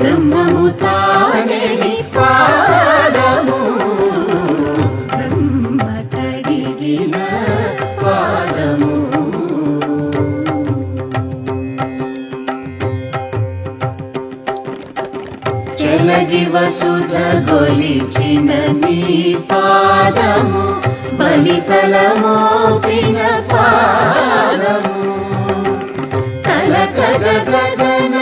బ్రహ్మము తానే పాదము బ్రహ్మ కడిగిన పాదము చెలగి వసుధ గొలిచిన నీ పాదము బలితలమోపిన పాదము కలకడ గగన